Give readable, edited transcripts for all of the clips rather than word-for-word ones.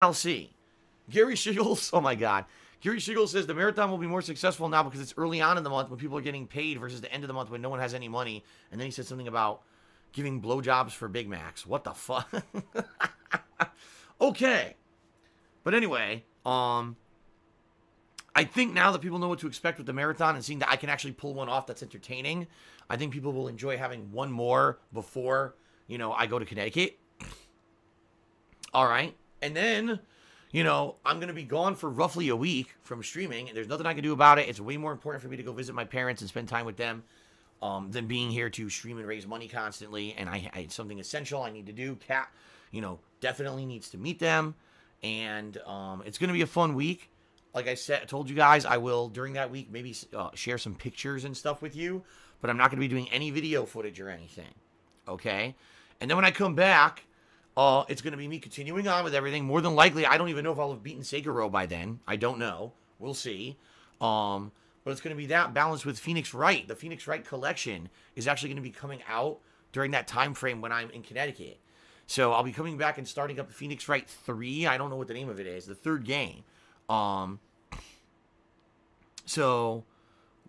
I'll see. Gary Shiggles, oh my God. Gary Shiggles says the marathon will be more successful now because it's early on in the month when people are getting paid versus the end of the month when no one has any money. And then he said something about giving blowjobs for Big Macs. What the fuck? Okay. But anyway, I think now that people know what to expect with the marathon and seeing that I can actually pull one off that's entertaining, I think people will enjoy having one more before, I go to Connecticut. All right. And then, I'm going to be gone for roughly a week from streaming, and there's nothing I can do about it. It's way more important for me to go visit my parents and spend time with them than being here to stream and raise money constantly. And it's something essential I need to do. Cat, definitely needs to meet them. And it's going to be a fun week. Like I told you guys, I will, during that week, maybe share some pictures and stuff with you. But I'm not going to be doing any video footage or anything. Okay? And then when I come back, it's going to be me continuing on with everything. More than likely, I don't even know if I'll have beaten Sekiro by then. I don't know. We'll see. But it's going to be that balanced with Phoenix Wright. The Phoenix Wright collection is actually going to be coming out during that time frame when I'm in Connecticut. So I'll be coming back and starting up Phoenix Wright 3. I don't know what the name of it is. The third game. So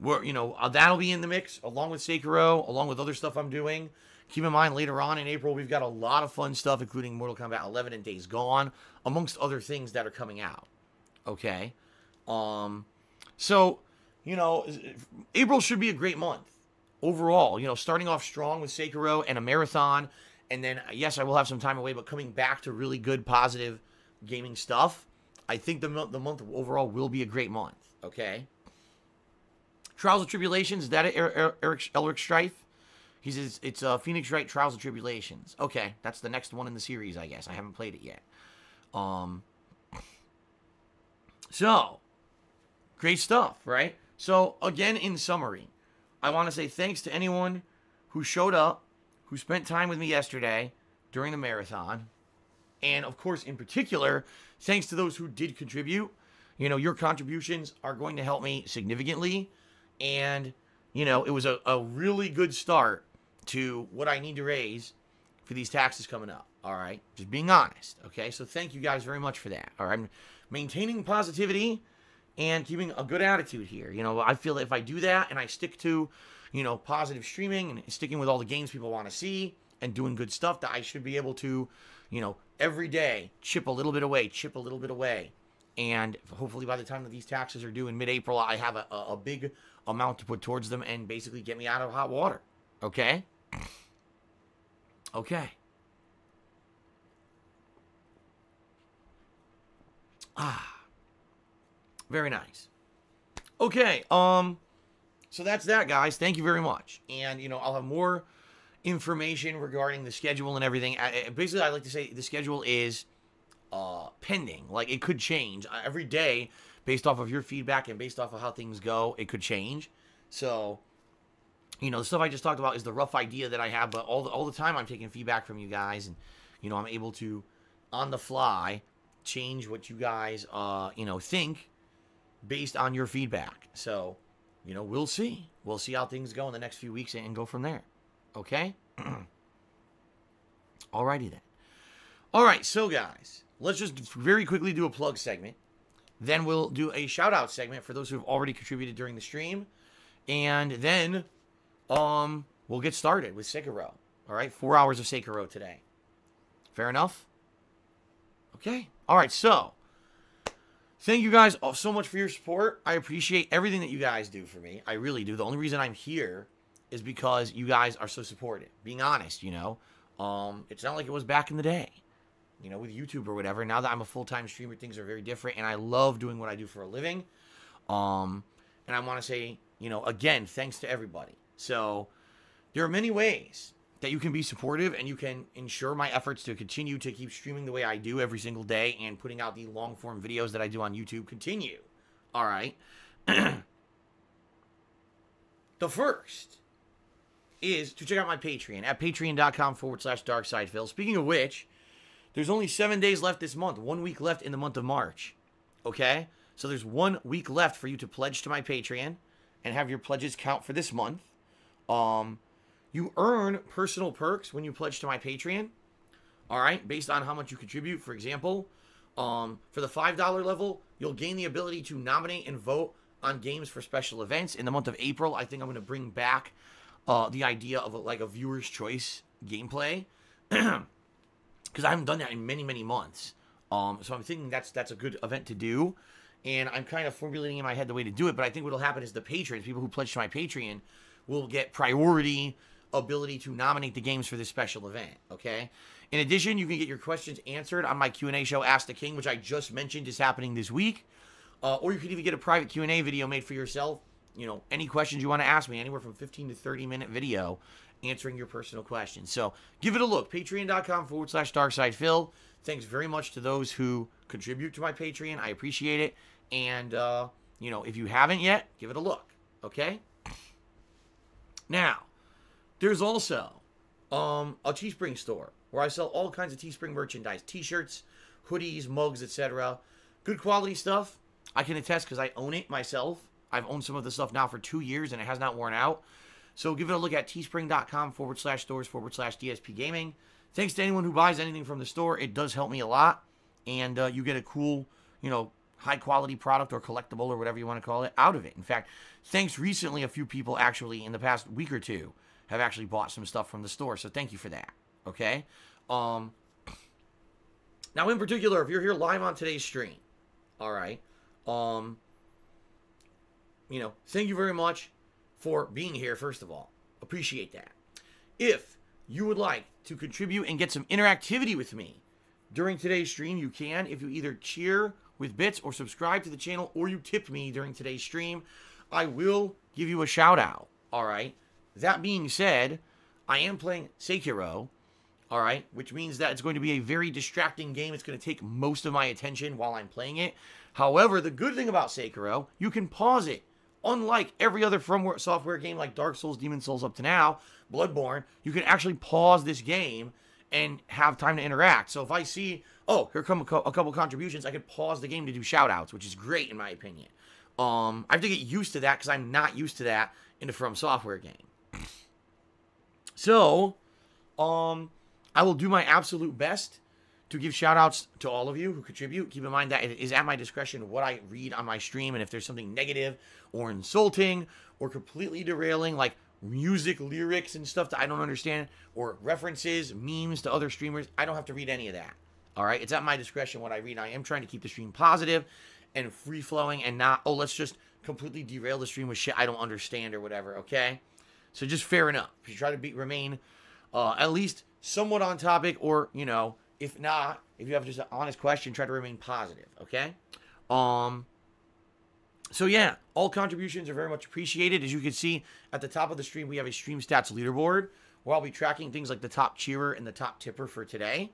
that'll be in the mix along with Sekiro, along with other stuff I'm doing. Keep in mind, later on in April, we've got a lot of fun stuff, including Mortal Kombat 11 and Days Gone, amongst other things that are coming out. Okay? So, April should be a great month. Overall, starting off strong with Sekiro and a marathon, and then, yes, I will have some time away, but coming back to really good, positive gaming stuff, I think the month overall will be a great month. Okay? Trials of Tribulations, is that Elric Strife? He says it's Phoenix Wright Trials of Tribulations. Okay, that's the next one in the series, I guess. I haven't played it yet. So, great stuff, right? So, again, in summary, I want to say thanks to anyone who showed up, who spent time with me yesterday during the marathon. And, of course, in particular, thanks to those who did contribute. Your contributions are going to help me significantly. And, it was a really good start to what I need to raise for these taxes coming up. All right. Just being honest. Okay. So thank you guys very much for that. All right. I'm maintaining positivity and keeping a good attitude here. I feel that if I do that and I stick to, positive streaming and sticking with all the games people want to see and doing good stuff, that I should be able to, every day chip a little bit away. And hopefully by the time that these taxes are due in mid-April, I have a big amount to put towards them and basically get me out of hot water. Okay? Okay. Very nice. Okay, so that's that, guys. Thank you very much. And, I'll have more information regarding the schedule and everything. Basically, I like to say the schedule is pending. Like, it could change every day based off of your feedback and based off of how things go. It could change. So, the stuff I just talked about is the rough idea that I have, but all the time I'm taking feedback from you guys, and, I'm able to, on the fly, change what you guys, think based on your feedback. So, we'll see. We'll see how things go in the next few weeks and go from there. Okay? Alrighty then. Alright, so guys, let's just very quickly do a plug segment. Then we'll do a shout-out segment for those who have already contributed during the stream. And then we'll get started with Sekiro. Alright, 4 hours of Sekiro today. Fair enough? Okay. Alright, so thank you guys so much for your support. I appreciate everything that you guys do for me. I really do. The only reason I'm here is because you guys are so supportive. Being honest, it's not like it was back in the day, with YouTube or whatever. Now that I'm a full-time streamer, things are very different, and I love doing what I do for a living. And I want to say, again, thanks to everybody. So there are many ways that you can be supportive and you can ensure my efforts to continue to keep streaming the way I do every single day and putting out the long-form videos that I do on YouTube continue. All right. The first is to check out my Patreon at patreon.com/darksideville. Speaking of which, there's only 7 days left this month. 1 week left in the month of March. Okay? So there's 1 week left for you to pledge to my Patreon and have your pledges count for this month. You earn personal perks when you pledge to my Patreon. All right? Based on how much you contribute. For example, For the $5 level, you'll gain the ability to nominate and vote on games for special events. In the month of April, I think I'm going to bring back the idea of a viewer's choice gameplay, because I haven't done that in many, many months. So I'm thinking that's a good event to do, and I'm kind of formulating in my head the way to do it. But I think what will happen is the patrons, people who pledge to my Patreon, will get priority ability to nominate the games for this special event. Okay. In addition, you can get your questions answered on my Q&A show, Ask the King, which I just mentioned is happening this week. Or you could even get a private Q&A video made for yourself. You know, any questions you want to ask me, anywhere from 15 to 30-minute video answering your personal questions. So give it a look. Patreon.com/DarksidePhil. Thanks very much to those who contribute to my Patreon. I appreciate it. And, you know, if you haven't yet, give it a look. Okay? Now, there's also a Teespring store where I sell all kinds of Teespring merchandise. T-shirts, hoodies, mugs, etc. Good quality stuff. I can attest because I own it myself. I've owned some of the stuff now for 2 years and it has not worn out. So give it a look at teespring.com/stores/DSPGaming. Thanks to anyone who buys anything from the store. It does help me a lot. And you get a cool, you know, high quality product or collectible or whatever you want to call it out of it. In fact, thanks recently, a few people actually in the past week or two have actually bought some stuff from the store. So thank you for that. Okay. Now in particular, if you're here live on today's stream, all right, you know, thank you very much for being here, first of all. Appreciate that. If you would like to contribute and get some interactivity with me during today's stream, you can. If you either cheer with bits or subscribe to the channel or you tip me during today's stream, I will give you a shout out. All right. That being said, I am playing Sekiro. All right. Which means that it's going to be a very distracting game. It's going to take most of my attention while I'm playing it. However, the good thing about Sekiro, you can pause it. Unlike every other From Software game like Dark Souls, Demon Souls up to now, Bloodborne, you can actually pause this game and have time to interact. So if I see, oh, here come a couple contributions, I could pause the game to do shout-outs, which is great in my opinion. I have to get used to that because I'm not used to that in a From Software game. So, I will do my absolute best to give shout-outs to all of you who contribute. Keep in mind that it is at my discretion what I read on my stream, and if there's something negative or insulting or completely derailing, like music, lyrics, and stuff that I don't understand, or references, memes to other streamers, I don't have to read any of that. All right? It's at my discretion what I read. I am trying to keep the stream positive and free-flowing and not, oh, let's just completely derail the stream with shit I don't understand or whatever, okay? So just fair enough. You try to remain at least somewhat on topic, or, you know, if not, if you have just an honest question, try to remain positive, okay? So yeah, all contributions are very much appreciated. As you can see at the top of the stream, we have a stream stats leaderboard where I'll be tracking things like the top cheerer and the top tipper for today.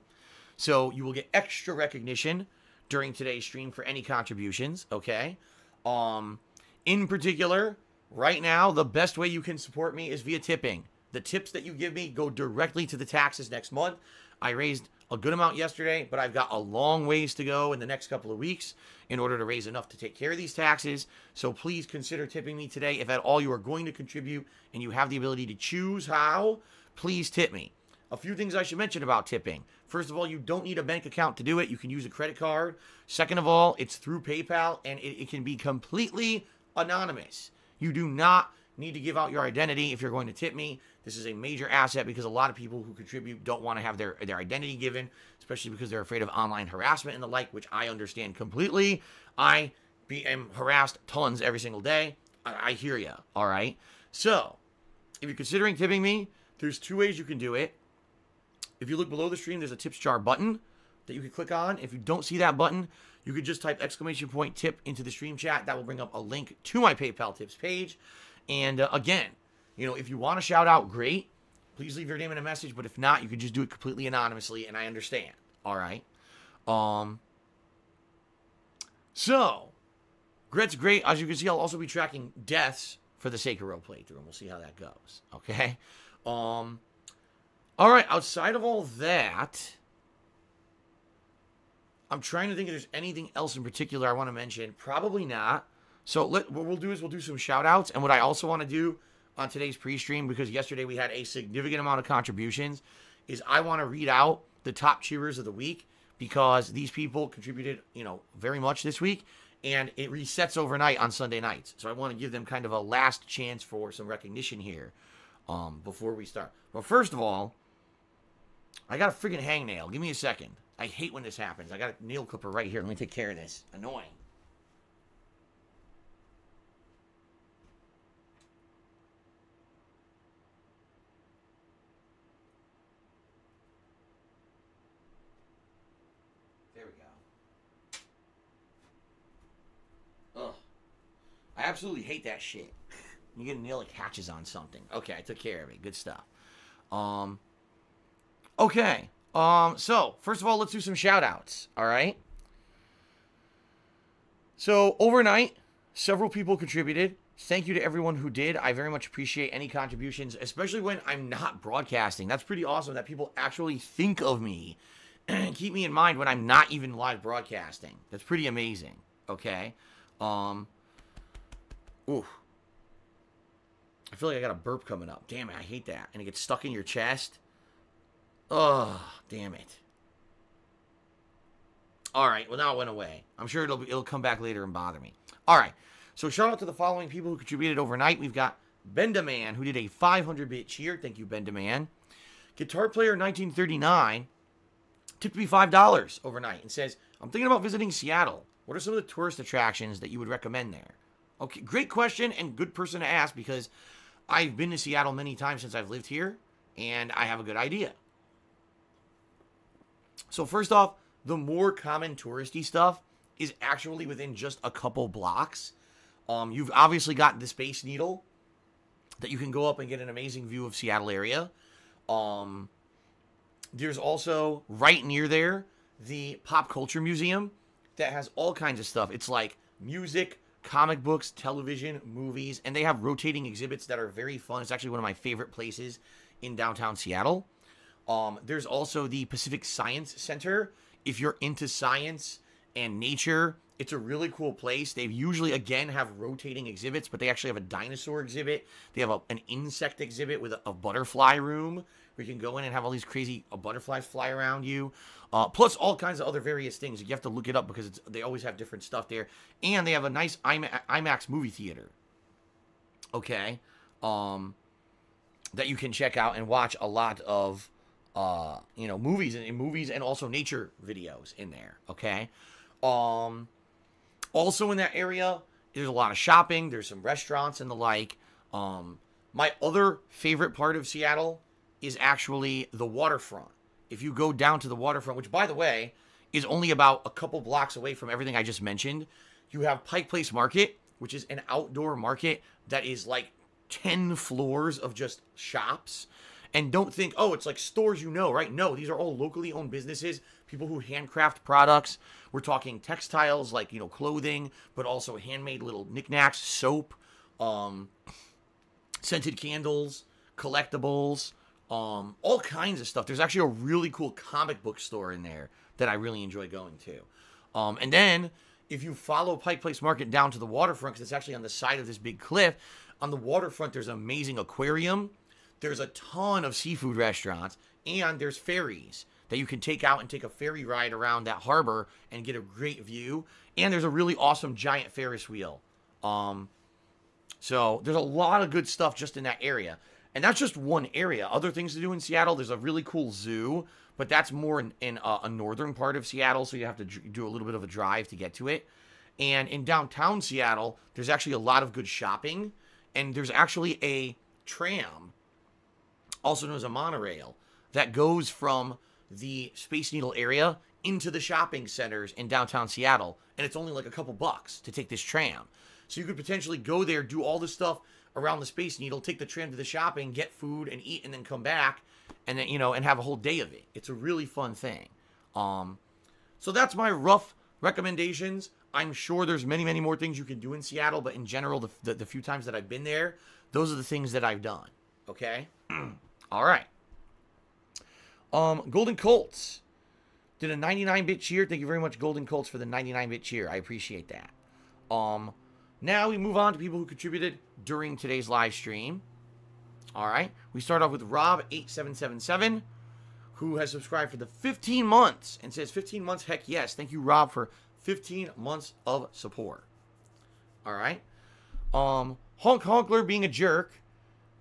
So you will get extra recognition during today's stream for any contributions, okay? In particular, right now, the best way you can support me is via tipping. The tips that you give me go directly to the taxes next month. I raised a good amount yesterday, but I've got a long ways to go in the next couple of weeks in order to raise enough to take care of these taxes. So please consider tipping me today. If at all you are going to contribute and you have the ability to choose how, please tip me. A few things I should mention about tipping. First of all, you don't need a bank account to do it. You can use a credit card. Second of all, it's through PayPal, and it can be completely anonymous. You do not need to give out your identity if you're going to tip me. This is a major asset because a lot of people who contribute don't want to have their identity given, especially because they're afraid of online harassment and the like, which I understand completely. I am harassed tons every single day. I hear you, all right? So, if you're considering tipping me, there's two ways you can do it. If you look below the stream, there's a tips jar button that you can click on. If you don't see that button, you could just type !tip into the stream chat. That will bring up a link to my PayPal tips page. And again, you know, if you want to shout out, great. Please leave your name in a message. But if not, you can just do it completely anonymously, and I understand. All right. So, Gret's great. As you can see, I'll also be tracking deaths for the Sekiro playthrough, and we'll see how that goes. Okay. All right. Outside of all that, I'm trying to think if there's anything else in particular I want to mention. Probably not. So what we'll do is we'll do some shout outs. And what I also want to do on today's pre-stream, because yesterday we had a significant amount of contributions, is I want to read out the top cheerers of the week. because these people contributed, very much this week, and it resets overnight on Sunday nights. So I want to give them kind of a last chance for some recognition here before we start. Well, first of all, I got a friggin' hangnail. Give me a second. I hate when this happens. I got a nail clipper right here. Let me take care of this. Annoying. There we go. Ugh. I absolutely hate that shit. You get a nail that catches on something. Okay, I took care of it. Good stuff. Okay. So, first of all, let's do some shout-outs, all right? So, overnight, several people contributed. Thank you to everyone who did. I very much appreciate any contributions, especially when I'm not broadcasting. That's pretty awesome that people actually think of me and keep me in mind when I'm not even live broadcasting. That's pretty amazing, okay? Ooh. I feel like I got a burp coming up. Damn it, I hate that. And it gets stuck in your chest. Oh, damn it. All right, well, now it went away. I'm sure it'll come back later and bother me. All right, so shout out to the following people who contributed overnight. We've got Bendaman, who did a 500-bit cheer. Thank you, Bendaman. Guitar Player 1939 tipped me $5 overnight and says, I'm thinking about visiting Seattle. What are some of the tourist attractions that you would recommend there? Okay, great question and good person to ask because I've been to Seattle many times since I've lived here, and I have a good idea. So first off, the more common touristy stuff is actually within just a couple blocks. You've obviously got the Space Needle that you can go up and get an amazing view of Seattle area. There's also, right near there, the Pop Culture Museum that has all kinds of stuff. It's like music, comic books, television, movies, and they have rotating exhibits that are very fun. It's actually one of my favorite places in downtown Seattle. There's also the Pacific Science Center. If you're into science and nature, it's a really cool place. They usually, again, have rotating exhibits, but they actually have a dinosaur exhibit. They have an insect exhibit with a butterfly room where you can go in and have all these crazy butterflies fly around you. Plus all kinds of other various things. You have to look it up because they always have different stuff there. And they have a nice IMAX movie theater. Okay. That you can check out and watch a lot of movies and also nature videos in there, okay? Also in that area, there's a lot of shopping, there's some restaurants and the like. My other favorite part of Seattle is actually the waterfront. If you go down to the waterfront, which by the way, is only about a couple blocks away from everything I just mentioned, you have Pike Place Market, which is an outdoor market that is like 10 floors of just shops. And don't think, oh, it's like stores, right? No, these are all locally owned businesses, people who handcraft products. We're talking textiles like, clothing, but also handmade little knickknacks, soap, scented candles, collectibles, all kinds of stuff. There's actually a really cool comic book store in there that I really enjoy going to. And then if you follow Pike Place Market down to the waterfront, because it's actually on the side of this big cliff, on the waterfront, there's an amazing aquarium. There's a ton of seafood restaurants, and there's ferries that you can take out and take a ferry ride around that harbor and get a great view. And there's a really awesome giant Ferris wheel. So there's a lot of good stuff just in that area. And that's just one area. Other things to do in Seattle, there's a really cool zoo, but that's more in a northern part of Seattle, so you have to do a little bit of a drive to get to it. And in downtown Seattle, there's actually a lot of good shopping, and there's actually a tram, also known as a monorail, that goes from the Space Needle area into the shopping centers in downtown Seattle, and it's only like a couple bucks to take this tram. So you could potentially go there, do all this stuff around the Space Needle, take the tram to the shopping, get food and eat, and then come back, and then and have a whole day of it. It's a really fun thing. So that's my rough recommendations. I'm sure there's many, many more things you can do in Seattle, but in general, the few times that I've been there, those are the things that I've done. Okay? All right. Golden Colts did a 99-bit cheer. Thank you very much, Golden Colts, for the 99-bit cheer. I appreciate that. Now we move on to people who contributed during today's live stream. All right. We start off with Rob8777, who has subscribed for the 15 months and says 15 months, heck yes. Thank you, Rob, for 15 months of support. All right. Honk Honkler being a jerk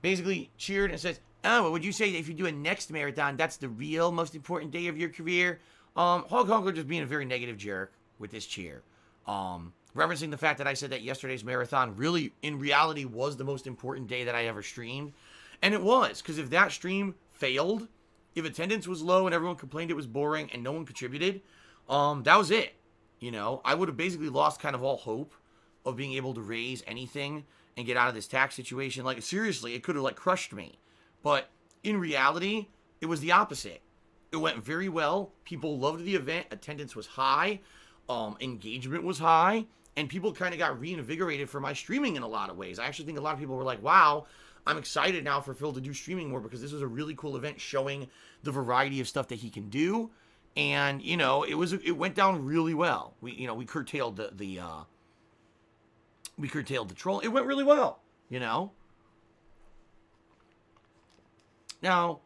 basically cheered and says, oh, well, would you say that if you do a next marathon, that's the real most important day of your career? Honk Honkler just being a very negative jerk with this cheer. Referencing the fact that I said that yesterday's marathon really, in reality, was the most important day that I ever streamed. And it was, because if that stream failed, if attendance was low and everyone complained it was boring and no one contributed, that was it. You know, I would have basically lost kind of all hope of being able to raise anything and get out of this tax situation. Like, seriously, it could have, like, crushed me. But in reality, it was the opposite. It went very well. People loved the event. Attendance was high. Engagement was high. And people kind of got reinvigorated for my streaming in a lot of ways. I actually think a lot of people were like, wow, I'm excited now for Phil to do streaming more because this was a really cool event showing the variety of stuff that he can do. And, you know, it went down really well. We curtailed the troll. It went really well, you know. Now,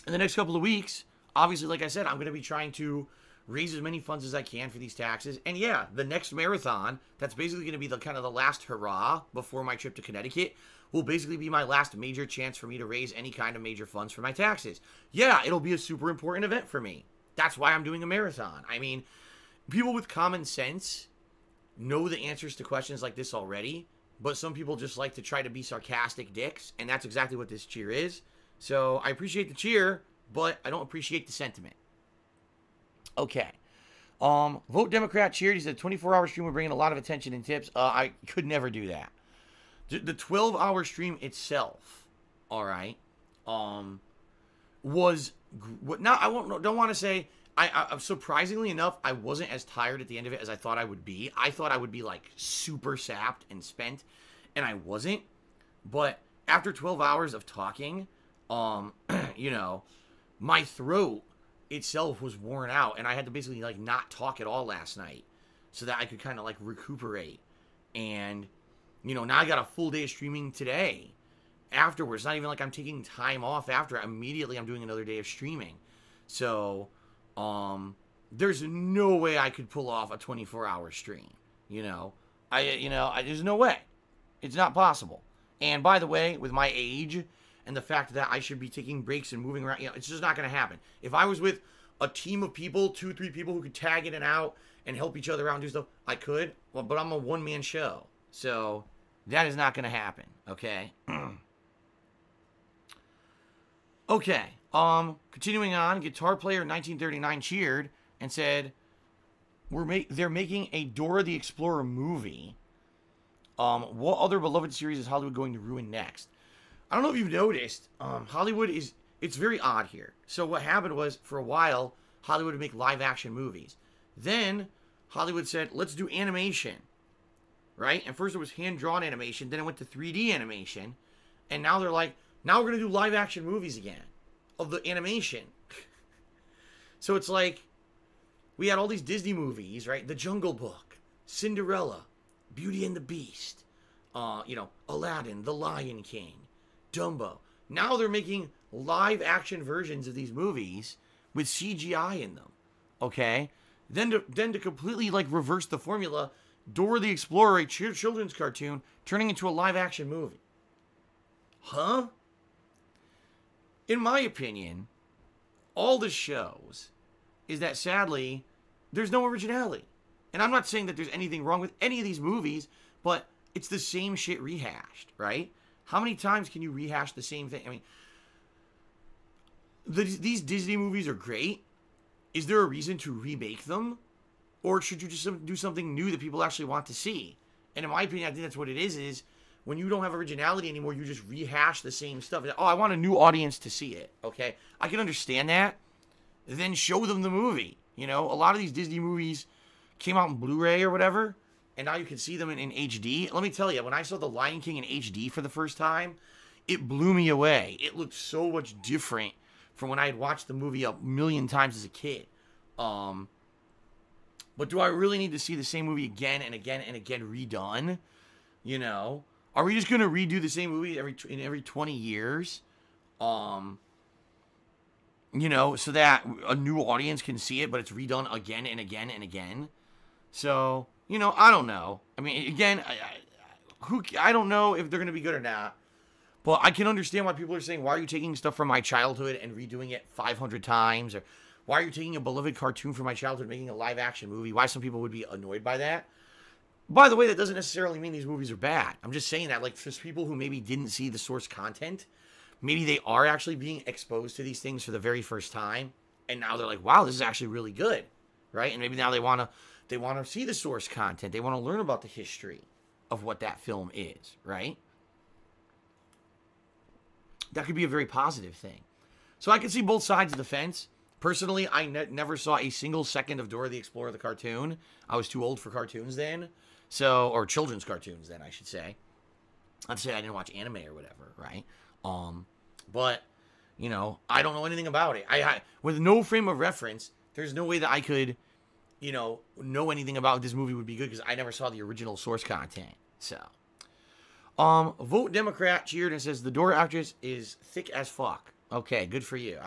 in the next couple of weeks, obviously, like I said, I'm going to be trying to raise as many funds as I can for these taxes. And yeah, the next marathon, that's basically going to be the kind of the last hurrah before my trip to Connecticut, will basically be my last major chance for me to raise any kind of major funds for my taxes. Yeah, it'll be a super important event for me. That's why I'm doing a marathon. I mean, people with common sense know the answers to questions like this already, but some people just like to try to be sarcastic dicks, and that's exactly what this cheer is. So I appreciate the cheer, but I don't appreciate the sentiment. Okay. Vote Democrat cheered. He said 24-hour stream would bring in a lot of attention and tips. I could never do that. The 12-hour stream itself, all right, was now don't want to say I surprisingly enough I wasn't as tired at the end of it as I thought I would be. I thought I would be like super sapped and spent, and I wasn't. But after 12 hours of talking, you know, my throat itself was worn out, and I had to basically like not talk at all last night so that I could kind of like recuperate. And you know, now I got a full day of streaming today afterwards. It's not even like I'm taking time off after. Immediately I'm doing another day of streaming. So there's no way I could pull off a 24-hour stream. There's no way. It's not possible. And by the way, with my age and the fact that I should be taking breaks and moving around, it's just not going to happen. If I was with a team of people, 2-3 people who could tag in and out and help each other out and do stuff, I could. Well, but I'm a one-man show. So that is not going to happen, okay? Okay, continuing on, Guitar Player 1939 cheered and said, they're making a Dora the Explorer movie. What other beloved series is Hollywood going to ruin next? I don't know if you've noticed, Hollywood it's very odd here. So what happened was, for a while, Hollywood would make live-action movies. Then Hollywood said, let's do animation. Right? And first it was hand-drawn animation, then it went to 3D animation, and now they're like, now we're going to do live-action movies again of the animation. So it's like, we had all these Disney movies, right? The Jungle Book, Cinderella, Beauty and the Beast, Aladdin, The Lion King, Dumbo. Now they're making live-action versions of these movies with CGI in them, okay? Then to completely, like, reverse the formula, Dora the Explorer, a children's cartoon, turning into a live-action movie. Huh? In my opinion, all this shows is that, sadly, there's no originality. And I'm not saying that there's anything wrong with any of these movies, but it's the same shit rehashed, right? How many times can you rehash the same thing? I mean, these Disney movies are great. Is there a reason to remake them? Or should you just do something new that people actually want to see? And in my opinion, I think that's what it is when you don't have originality anymore, you just rehash the same stuff. Oh, I want a new audience to see it, okay? I can understand that. Then show them the movie. You know, a lot of these Disney movies came out in Blu-ray or whatever, and now you can see them in HD. Let me tell you, when I saw The Lion King in HD for the first time, it blew me away. It looked so much different from when I had watched the movie a million times as a kid. But do I really need to see the same movie again and again and again redone? You know? Are we just going to redo the same movie every 20 years? you know, so that a new audience can see it, but it's redone again and again and again. So, you know, I don't know. I mean, again, I don't know if they're going to be good or not. But I can understand why people are saying, why are you taking stuff from my childhood and redoing it 500 times? Or why are you taking a beloved cartoon from my childhood and making a live action movie? Why some people would be annoyed by that. By the way, that doesn't necessarily mean these movies are bad. I'm just saying that, like, for people who maybe didn't see the source content, maybe they are actually being exposed to these things for the very first time. And now they're like, wow, this is actually really good. Right? And maybe now they want to see the source content. They want to learn about the history of what that film is. Right? That could be a very positive thing. So I can see both sides of the fence. Personally, I never saw a single second of Dora the Explorer, the cartoon. I was too old for cartoons then. So, or children's cartoons then, I should say. I'd say I didn't watch anime or whatever, right? But, you know, I don't know anything about it. I with no frame of reference, there's no way that I could, you know anything about this movie would be good because I never saw the original source content. So, Vote Democrat cheered and says the Dora actress is thick as fuck. Okay, good for you.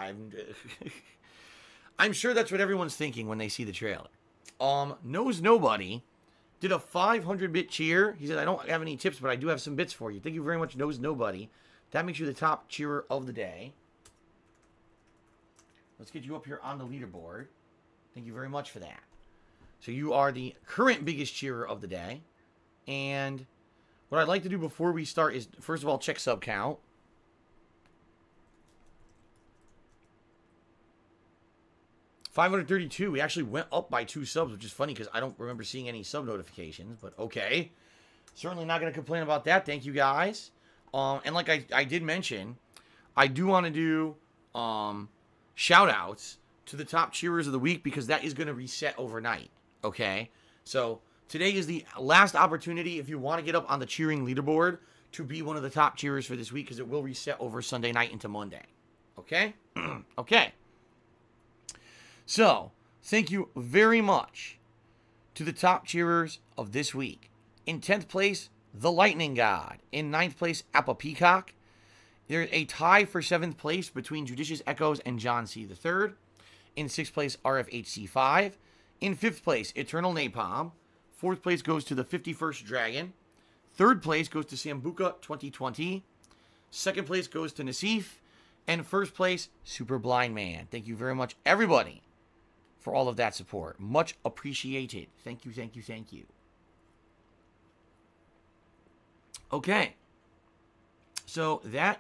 I'm sure that's what everyone's thinking when they see the trailer. Knows Nobody did a 500-bit cheer. He said, I don't have any tips, but I do have some bits for you. Thank you very much, Knows Nobody. That makes you the top cheerer of the day. Let's get you up here on the leaderboard. Thank you very much for that. So you are the current biggest cheerer of the day. And what I'd like to do before we start is, first of all, check sub count. $532. We actually went up by 2 subs, which is funny because I don't remember seeing any sub notifications. But okay. Certainly not going to complain about that. Thank you, guys. And like I did mention, I do want to do shout-outs to the top cheerers of the week because that is going to reset overnight. Okay? So today is the last opportunity if you want to get up on the cheering leaderboard to be one of the top cheerers for this week because it will reset over Sunday night into Monday. Okay? Okay. So, thank you very much to the top cheerers of this week. In 10th place, The Lightning God. In 9th place, Appa Peacock. There's a tie for 7th place between Judicious Echoes and John C. III. In 6th place, RFHC5. In 5th place, Eternal Napalm. 4th place goes to the 51st Dragon. 3rd place goes to Sambuca 2020. 2nd place goes to Nasif. And 1st place, Super Blind Man. Thank you very much, everybody, for all of that support. Much appreciated. Thank you, thank you, thank you. Okay. So that